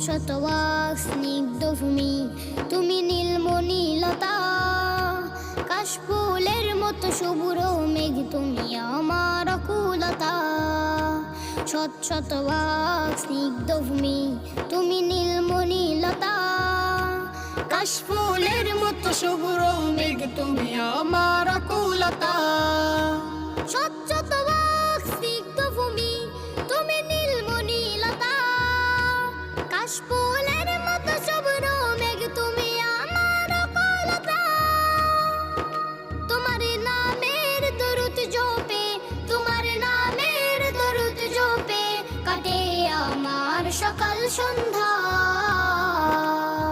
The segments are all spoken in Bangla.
শতবাক স্নিগ্ধ ভূমি, তুমি নীলমণিলতা। কাশফুলের মতো শুভ্র মেঘ, তুমি আমার আকুলতা। শতবাক স্নিগ্ধ ভূমি, তুমি নীলমণিলতা। কাশফুলের মতো শুভ্র মেঘ, তুমি আমার আকুলতা। শতবাক স্নিগ্ধ ভূমি, তুমি নীলমণিলতা। কাশফুলের মতো শুভ্র মেঘ, তুমি আমার আকুলতা। তোমার নামের দরুদ জপে, তোমার নামের দরুদ জপে কাটে আমার সকাল সন্ধ্যা।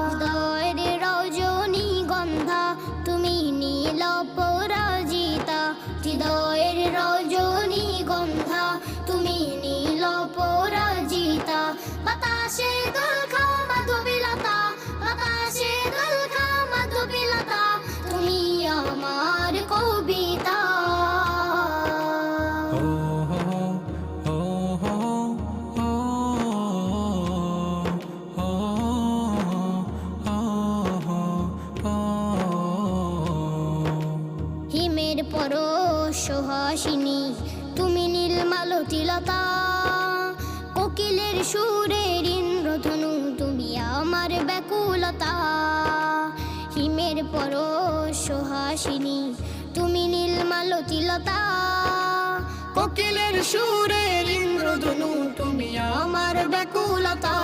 হৃদয়ের রজনী গন্ধা, তুমি নীল পরাজিতা। হৃদয়ের রজনী গন্ধা, তুমি নীল পরাজিতা। বাতাসে দোলখা মাধবীলতা, বাতাসে দোলখা মাধবীলতা, তুমি আমার কবিতা। হিমের পরশ সুহাসিনী, তুমি নীলমালতিলতা। কোকিলের সুরের ইন্দ্রধনু, তুমি আমার ব্যাকুলতা। হিমের পরশ সুহাসিনী, তুমি নীলমালতিলতা। কোকিলের সুরের ইন্দ্রধনু, তুমি আমার ব্যাকুলতা।